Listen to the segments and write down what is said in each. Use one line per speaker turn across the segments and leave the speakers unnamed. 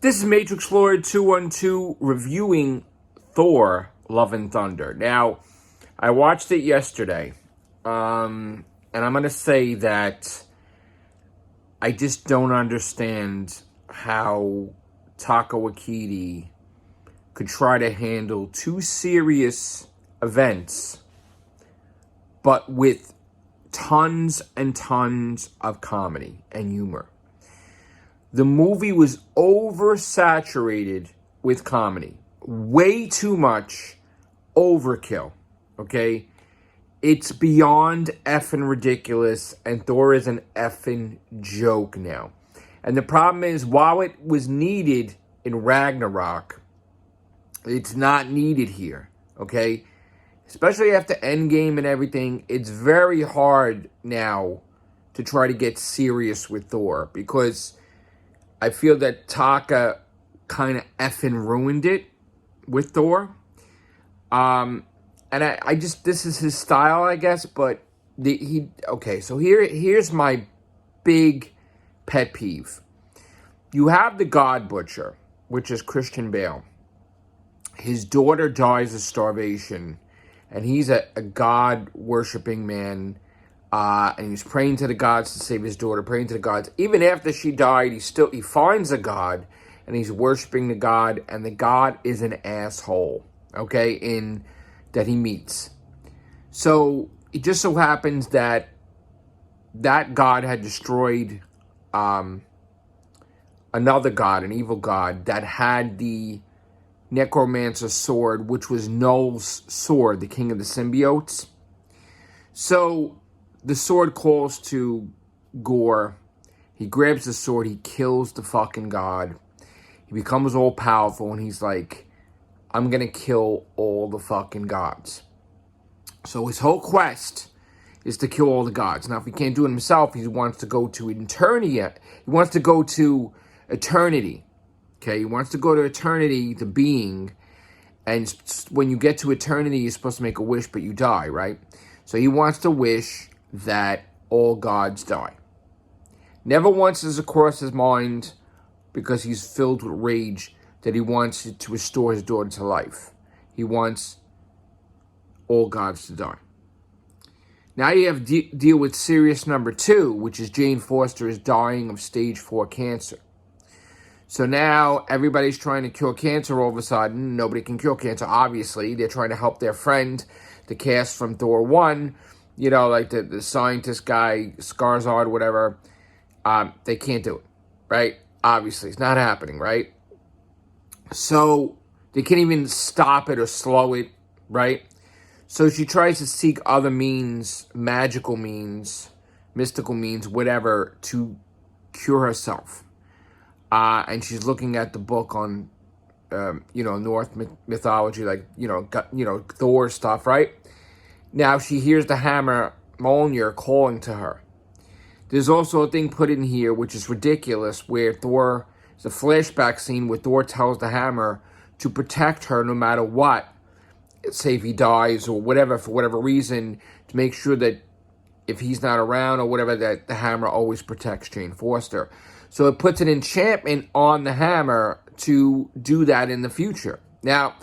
This is Matrix Lord 212 reviewing Thor Love and Thunder. Now, I watched it yesterday, and I'm going to say that I just don't understand how Taika Waititi could try to handle two serious events, but with tons and tons of comedy and humor. The movie was oversaturated with comedy. Way too much overkill, okay? It's beyond effing ridiculous, and Thor is an effing joke now. And the problem is, while it was needed in Ragnarok, it's not needed here, okay? Especially after Endgame and everything, it's very hard now to try to get serious with Thor, because I feel that Taka kind of effing ruined it with Thor. And I just, this is his style, I guess, but so here's my big pet peeve. You have the God Butcher, which is Christian Bale. His daughter dies of starvation, and he's a God-worshipping man. And he's praying to the gods to save his daughter, praying to the gods. Even after she died, he finds a god, and he's worshiping the god, and the god is an asshole, okay, that he meets. So it just so happens that god had destroyed another god, an evil god, that had the necromancer sword, which was Null's sword, the king of the symbiotes. So the sword calls to Gore. He grabs the sword. He kills the fucking god. He becomes all powerful, and he's like, I'm going to kill all the fucking gods. So his whole quest is to kill all the gods. Now, if he can't do it himself, he wants to go to eternity. He wants to go to eternity. Okay, he wants to go to eternity, to being. And when you get to eternity, you're supposed to make a wish, but you die, right? So he wants to wish that all gods die. Never once does it cross his mind, because he's filled with rage, that he wants to restore his daughter to life. He wants all gods to die. Now you have to deal with serious number 2, which is Jane Foster is dying of stage 4 cancer. So now everybody's trying to cure cancer all of a sudden. Nobody can cure cancer, obviously. They're trying to help their friend, the cast from Thor 1, like the scientist guy, Skarsgård, whatever. They can't do it, right? Obviously, it's not happening, right? So they can't even stop it or slow it, right? So she tries to seek other means, magical means, mystical means, whatever, to cure herself. And she's looking at the book on, Norse mythology, like, Thor stuff, right? Now she hears the hammer Mjolnir calling to her. There's also a thing put in here which is ridiculous, where Thor, it's a flashback scene where Thor tells the hammer to protect her no matter what. Say if he dies or whatever, for whatever reason, to make sure that if he's not around or whatever, that the hammer always protects Jane Foster. So it puts an enchantment on the hammer to do that in the future. Now,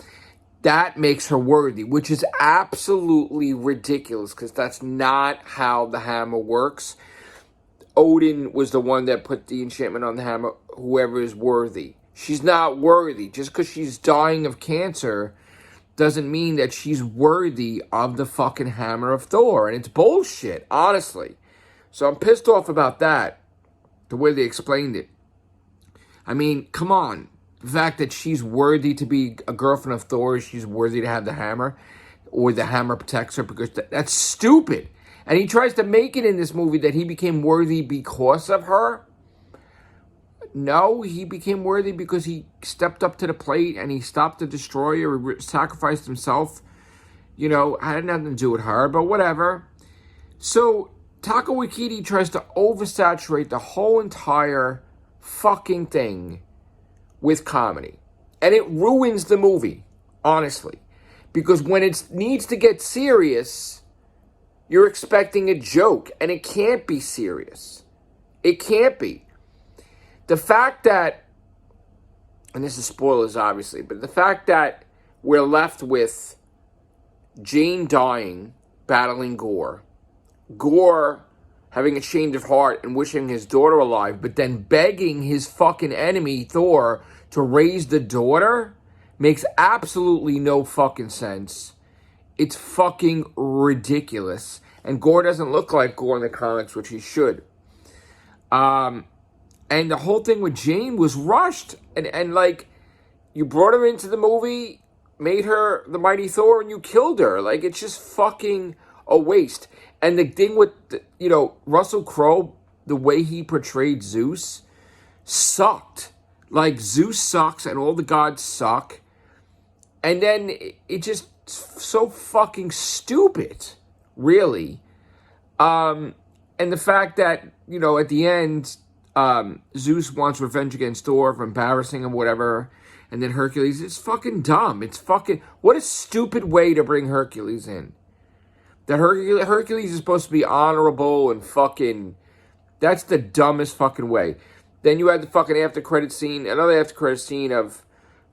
that makes her worthy, which is absolutely ridiculous, because that's not how the hammer works. Odin was the one that put the enchantment on the hammer, whoever is worthy. She's not worthy. Just because she's dying of cancer doesn't mean that she's worthy of the fucking hammer of Thor. And it's bullshit, honestly. So I'm pissed off about that, the way they explained it. I mean, come on. The fact that she's worthy to be a girlfriend of Thor, she's worthy to have the hammer, or the hammer protects her, because that's stupid. And he tries to make it in this movie that he became worthy because of her. No, he became worthy because he stepped up to the plate and he stopped the destroyer, he sacrificed himself. Had nothing to do with her, but whatever. So Taika Waititi tries to oversaturate the whole entire fucking thing with comedy. And it ruins the movie, honestly. Because when it needs to get serious, you're expecting a joke, and it can't be serious. It can't be. The fact that and this is spoilers obviously, but the fact that we're left with Jane dying, battling Gore, Gore having a change of heart and wishing his daughter alive, but then begging his fucking enemy, Thor, to raise the daughter, makes absolutely no fucking sense. It's fucking ridiculous. And Gore doesn't look like Gore in the comics, which he should. And the whole thing with Jane was rushed. And like, you brought her into the movie, made her the Mighty Thor, and you killed her. Like, it's just fucking a waste. And the thing with, Russell Crowe, the way he portrayed Zeus, sucked. Like, Zeus sucks and all the gods suck. And then it just so fucking stupid, really. And the fact that, at the end, Zeus wants revenge against Thor for embarrassing him, whatever. And then Hercules, it's fucking dumb. It's fucking, what a stupid way to bring Hercules in. That Hercules is supposed to be honorable and fucking, that's the dumbest fucking way. Then you had the fucking after credit scene, another after credit scene of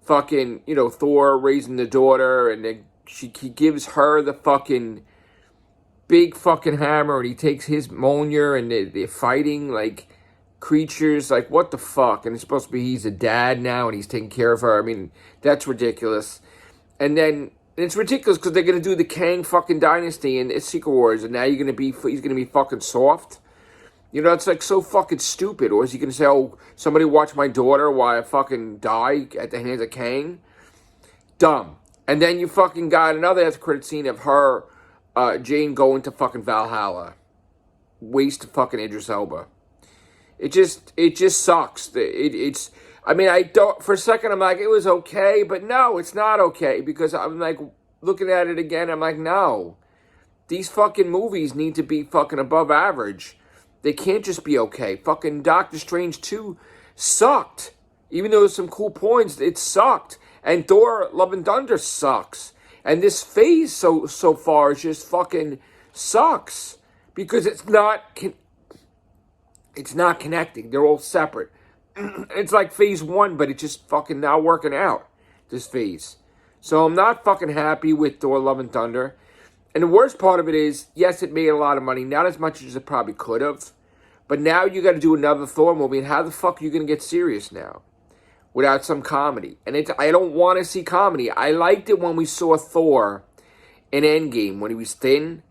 fucking, Thor raising the daughter, and then he gives her the fucking big fucking hammer, and he takes his Mjolnir, and they're fighting like creatures. Like, what the fuck? And it's supposed to be he's a dad now, and he's taking care of her. I mean, that's ridiculous. And then it's ridiculous because they're gonna do the Kang fucking dynasty in Secret Wars, and now he's gonna be fucking soft. It's like so fucking stupid. Or is he gonna say, "Oh, somebody watch my daughter while I fucking die at the hands of Kang"? Dumb. And then you fucking got another after credit scene of her, Jane going to fucking Valhalla. Waste of fucking Idris Elba. It just sucks. It's. I mean, I don't. For a second, I'm like, it was okay, but no, it's not okay, because I'm like looking at it again. I'm like, no, these fucking movies need to be fucking above average. They can't just be okay. Fucking Doctor Strange 2 sucked. Even though there's some cool points, it sucked. And Thor: Love and Thunder sucks. And this phase so far is just fucking sucks, because it's not connecting. They're all separate. It's like phase 1, but it's just fucking not working out, this phase. So I'm not fucking happy with Thor: Love and Thunder. And the worst part of it is, yes, it made a lot of money. Not as much as it probably could have. But now you got to do another Thor movie. And how the fuck are you going to get serious now without some comedy? And I don't want to see comedy. I liked it when we saw Thor in Endgame, when he was thin.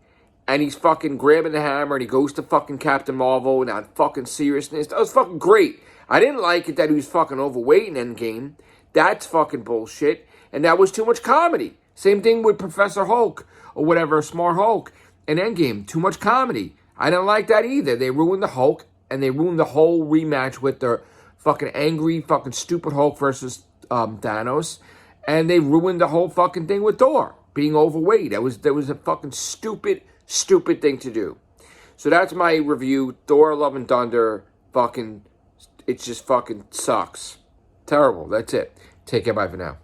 And he's fucking grabbing the hammer and he goes to fucking Captain Marvel and that fucking seriousness. That was fucking great. I didn't like it that he was fucking overweight in Endgame. That's fucking bullshit. And that was too much comedy. Same thing with Professor Hulk or whatever, Smart Hulk in Endgame. Too much comedy. I didn't like that either. They ruined the Hulk, and they ruined the whole rematch with their fucking angry, fucking stupid Hulk versus Thanos. And they ruined the whole fucking thing with Thor being overweight. That was a fucking stupid thing to do. So that's my review. Thor: Love and Thunder, fucking, it just fucking sucks. Terrible. That's it. Take care. Bye for now.